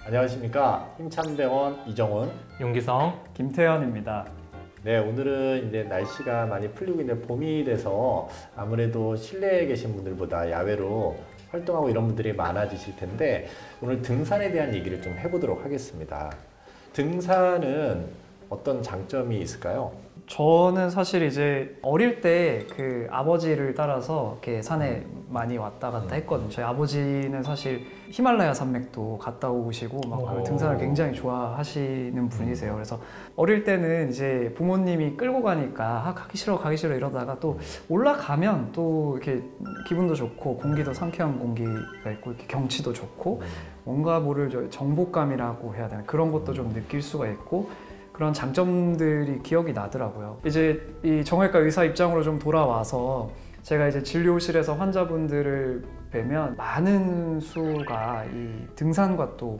안녕하십니까. 힘찬병원 이정훈, 용기성, 김태현입니다. 네, 오늘은 이제 날씨가 많이 풀리고 있는 봄이 돼서 아무래도 실내에 계신 분들보다 야외로 활동하고 이런 분들이 많아지실 텐데 오늘 등산에 대한 얘기를 좀 해보도록 하겠습니다. 등산은 어떤 장점이 있을까요? 저는 사실 이제 어릴 때 그 아버지를 따라서 이렇게 산에 많이 왔다 갔다 했거든요. 저희 아버지는 사실 히말라야 산맥도 갔다 오시고 막 등산을 굉장히 좋아하시는 분이세요. 그래서 어릴 때는 이제 부모님이 끌고 가니까 가기 싫어 이러다가 또 올라가면 또 이렇게 기분도 좋고 공기도 상쾌한 공기가 있고 이렇게 경치도 좋고 뭔가 모를 정복감이라고 해야 되나 그런 것도 좀 느낄 수가 있고 그런 장점들이 기억이 나더라고요. 이제 이 정형외과 의사 입장으로 좀 돌아와서 제가 이제 진료실에서 환자분들을 뵈면 많은 수가 이 등산과 또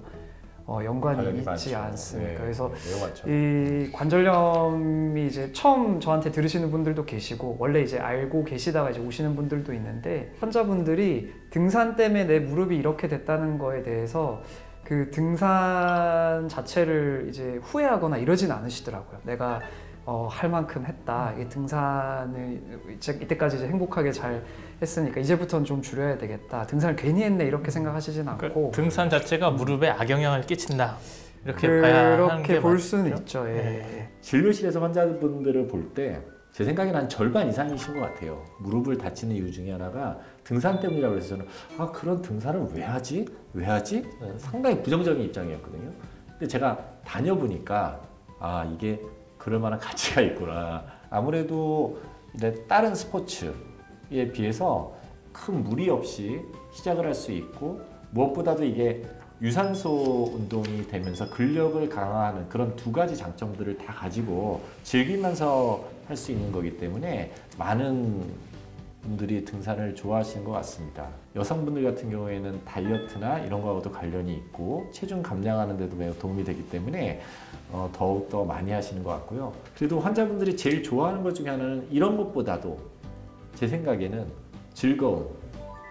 연관이 있지 많죠. 않습니까? 네, 그래서 많죠. 이 관절염이 이제 처음 저한테 들으시는 분들도 계시고 원래 이제 알고 계시다가 이제 오시는 분들도 있는데 환자분들이 등산 때문에 내 무릎이 이렇게 됐다는 거에 대해서 그 등산 자체를 이제 후회하거나 이러진 않으시더라고요. 내가 할 만큼 했다. 이 등산을 이때까지 이제 행복하게 잘 했으니까 이제부터는 좀 줄여야 되겠다. 등산을 괜히 했네 이렇게 생각하시진 않고 등산 자체가 무릎에 악영향을 끼친다. 이렇게 봐야 하는 게 그렇게 볼 맞죠? 수는 있죠. 예. 네. 진료실에서 환자분들을 볼 때 제 생각에는 한 절반 이상이신 것 같아요. 무릎을 다치는 이유 중에 하나가 등산 때문이라고 해서 저는 그런 등산을 왜 하지? 상당히 부정적인 입장이었거든요. 근데 제가 다녀보니까 이게 그럴 만한 가치가 있구나. 아무래도 다른 스포츠에 비해서 큰 무리 없이 시작을 할 수 있고 무엇보다도 이게 유산소 운동이 되면서 근력을 강화하는 그런 두 가지 장점들을 다 가지고 즐기면서 할 수 있는 거기 때문에 많은 분들이 등산을 좋아하시는 것 같습니다. 여성분들 같은 경우에는 다이어트나 이런 거하고도 관련이 있고 체중 감량하는 데도 매우 도움이 되기 때문에 더욱더 많이 하시는 것 같고요. 그래도 환자분들이 제일 좋아하는 것 중에 하나는 이런 것보다도 제 생각에는 즐거움,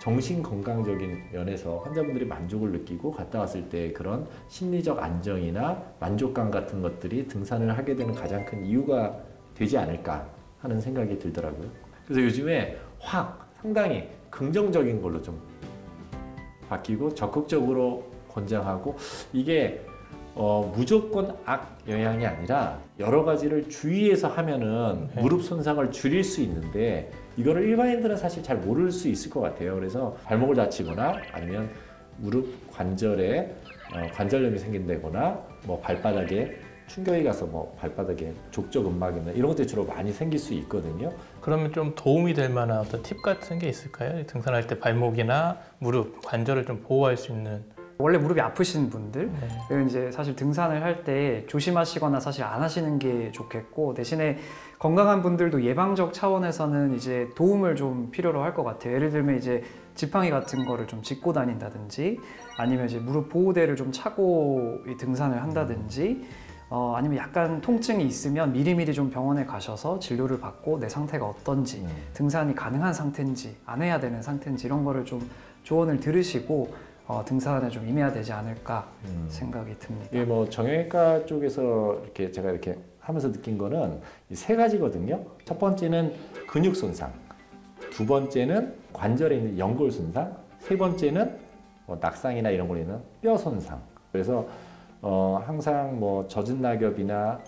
정신건강적인 면에서 환자분들이 만족을 느끼고 갔다 왔을 때 그런 심리적 안정이나 만족감 같은 것들이 등산을 하게 되는 가장 큰 이유가 되지 않을까 하는 생각이 들더라고요. 그래서 요즘에 상당히 긍정적인 걸로 좀 바뀌고 적극적으로 권장하고 이게 무조건 악 영향이 아니라 여러 가지를 주의해서 하면은 무릎 손상을 줄일 수 있는데 이거를 일반인들은 사실 잘 모를 수 있을 것 같아요. 그래서 발목을 다치거나 아니면 무릎 관절에 관절염이 생긴다거나 뭐 발바닥에 충격이 가서 뭐 발바닥에 족적 음막이나 이런 것들이 주로 많이 생길 수 있거든요. 그러면 좀 도움이 될 만한 어떤 팁 같은 게 있을까요? 등산할 때 발목이나 무릎, 관절을 좀 보호할 수 있는. 원래 무릎이 아프신 분들 이제 사실 등산을 할 때 조심하시거나 사실 안 하시는 게 좋겠고 대신에 건강한 분들도 예방적 차원에서는 이제 도움을 좀 필요로 할 것 같아요. 예를 들면 이제 지팡이 같은 거를 좀 짚고 다닌다든지 아니면 이제 무릎 보호대를 좀 차고 등산을 한다든지 아니면 약간 통증이 있으면 미리미리 좀 병원에 가셔서 진료를 받고 내 상태가 어떤지 등산이 가능한 상태인지 안 해야 되는 상태인지 이런 거를 좀 조언을 들으시고 등산에 좀 임해야 되지 않을까 생각이 듭니다. 이게 뭐 정형외과 쪽에서 제가 이렇게 하면서 느낀 거는 이 세 가지거든요. 첫 번째는 근육 손상, 두 번째는 관절에 있는 연골 손상, 세 번째는 뭐 낙상이나 이런 걸로 있는 뼈 손상. 그래서 항상 뭐 젖은 낙엽이나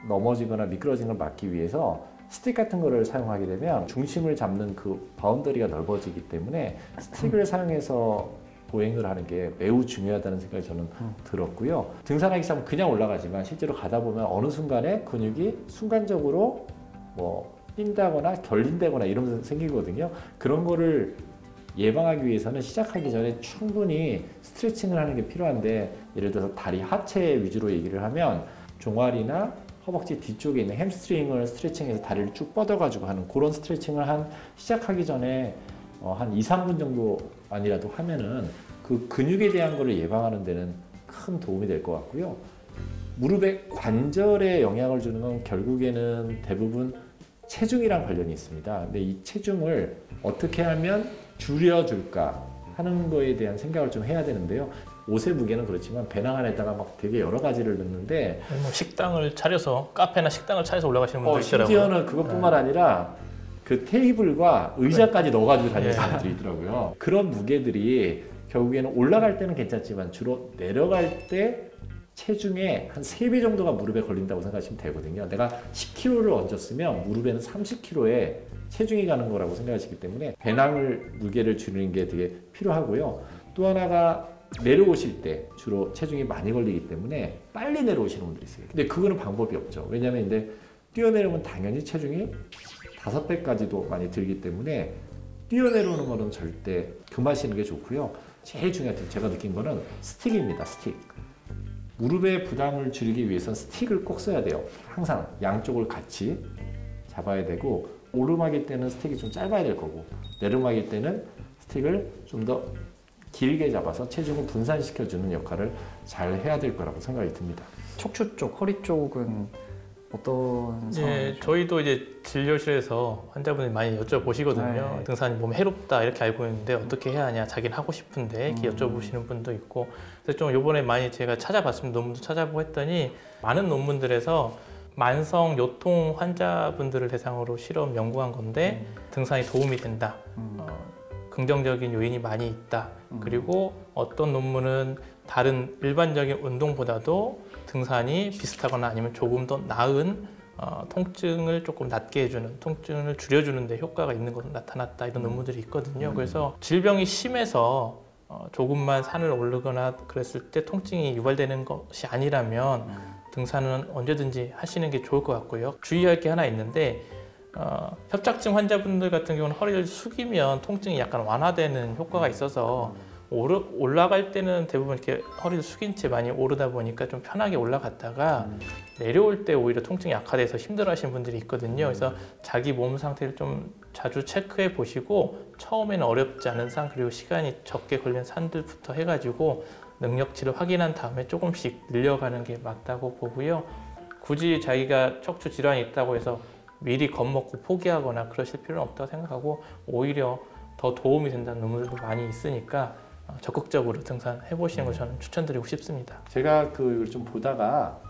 넘어지거나 미끄러지는 걸 막기 위해서 스틱 같은 거를 사용하게 되면 중심을 잡는 그 바운더리가 넓어지기 때문에 스틱을 사용해서 보행을 하는 게 매우 중요하다는 생각이 저는 들었고요. 등산하기 시작하면 그냥 올라가지만 실제로 가다 보면 어느 순간에 근육이 순간적으로 뭐 뛴다거나 결린다거나 이러면서 생기거든요. 그런 거를 예방하기 위해서는 시작하기 전에 충분히 스트레칭을 하는 게 필요한데 예를 들어서 다리 하체 위주로 얘기를 하면 종아리나 허벅지 뒤쪽에 있는 햄스트링을 스트레칭해서 다리를 쭉 뻗어가지고 하는 그런 스트레칭을 시작하기 전에 한 2, 3분 정도만이라도 하면은 그 근육에 대한 거를 예방하는 데는 큰 도움이 될 것 같고요. 무릎의 관절에 영향을 주는 건 결국에는 대부분 체중이랑 관련이 있습니다. 근데 이 체중을 어떻게 하면 줄여줄까 하는 거에 대한 생각을 좀 해야 되는데요. 옷의 무게는 그렇지만 배낭 안에다가 막 되게 여러 가지를 넣는데 뭐 식당을 차려서 카페나 식당을 차려서 올라가시는 분들 있더라고요. 심지어는 그것뿐만 아니라 그 테이블과 의자까지 넣어가지고 다니는 네. 사람들이 있더라고요. 그런 무게들이 결국에는 올라갈 때는 괜찮지만 주로 내려갈 때 체중의 한 3배 정도가 무릎에 걸린다고 생각하시면 되거든요. 내가 10kg를 얹었으면 무릎에는 30kg의 체중이 가는 거라고 생각하시기 때문에 배낭을 무게를 줄이는 게 되게 필요하고요. 또 하나가 내려오실 때 주로 체중이 많이 걸리기 때문에 빨리 내려오시는 분들이 있어요. 근데 그거는 방법이 없죠. 왜냐하면 이제 뛰어내려면 당연히 체중이 5배까지도 많이 들기 때문에 뛰어내려오는 거는 절대 금하시는 게 좋고요. 제일 중요한 점 제가 느낀 거는 스틱입니다. 스틱. 무릎의 부담을 줄이기 위해서는 스틱을 꼭 써야 돼요. 항상 양쪽을 같이 잡아야 되고 오르막일 때는 스틱이 좀 짧아야 될 거고 내리막일 때는 스틱을 좀 더 길게 잡아서 체중을 분산시켜주는 역할을 잘 해야 될 거라고 생각이 듭니다. 척추 쪽, 허리 쪽은 어떤 상황이죠? 저희도 이제 진료실에서 환자분들이 많이 여쭤보시거든요. 네. 등산이 몸에 해롭다 이렇게 알고 있는데 어떻게 해야 하냐, 자기는 하고 싶은데 이렇게 여쭤보시는 분도 있고. 그래서 좀 이번에 많이 제가 찾아봤습니다. 논문도 찾아보고 했더니 많은 논문들에서 만성 요통 환자분들을 대상으로 실험 연구한 건데 등산이 도움이 된다. 긍정적인 요인이 많이 있다. 그리고 어떤 논문은 다른 일반적인 운동보다도 등산이 비슷하거나 아니면 조금 더 나은 통증을 조금 낫게 해주는, 통증을 줄여주는 데 효과가 있는 것으로 나타났다. 이런 논문들이 있거든요. 그래서 질병이 심해서 조금만 산을 오르거나 그랬을 때 통증이 유발되는 것이 아니라면 등산은 언제든지 하시는 게 좋을 것 같고요. 주의할 게 하나 있는데 협착증 환자분들 같은 경우는 허리를 숙이면 통증이 약간 완화되는 효과가 있어서 올라갈 때는 대부분 이렇게 허리를 숙인 채 많이 오르다 보니까 좀 편하게 올라갔다가 내려올 때 오히려 통증이 악화돼서 힘들어하시는 분들이 있거든요. 그래서 자기 몸 상태를 좀 자주 체크해 보시고 처음에는 어렵지 않은 산 그리고 시간이 적게 걸리는 산들부터 해가지고 능력치를 확인한 다음에 조금씩 늘려가는 게 맞다고 보고요. 굳이 자기가 척추 질환이 있다고 해서 미리 겁먹고 포기하거나 그러실 필요는 없다고 생각하고 오히려 더 도움이 된다는 논문들도 많이 있으니까 적극적으로 등산해 보시는 걸 저는 추천드리고 싶습니다. 제가 그걸 좀 보다가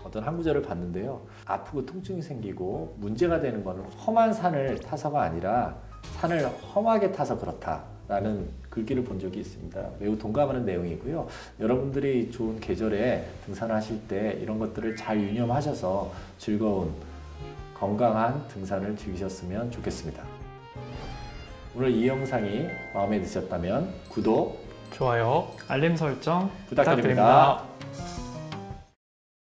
어떤 한 구절을 봤는데요. 아프고 통증이 생기고 문제가 되는 거는 험한 산을 타서가 아니라 산을 험하게 타서 그렇다라는 글귀를 본 적이 있습니다. 매우 동감하는 내용이고요. 여러분들이 좋은 계절에 등산을 하실 때 이런 것들을 잘 유념하셔서 즐거운 건강한 등산을 즐기셨으면 좋겠습니다. 오늘 이 영상이 마음에 드셨다면 구독, 좋아요. 알림 설정 부탁드립니다. 부탁드립니다.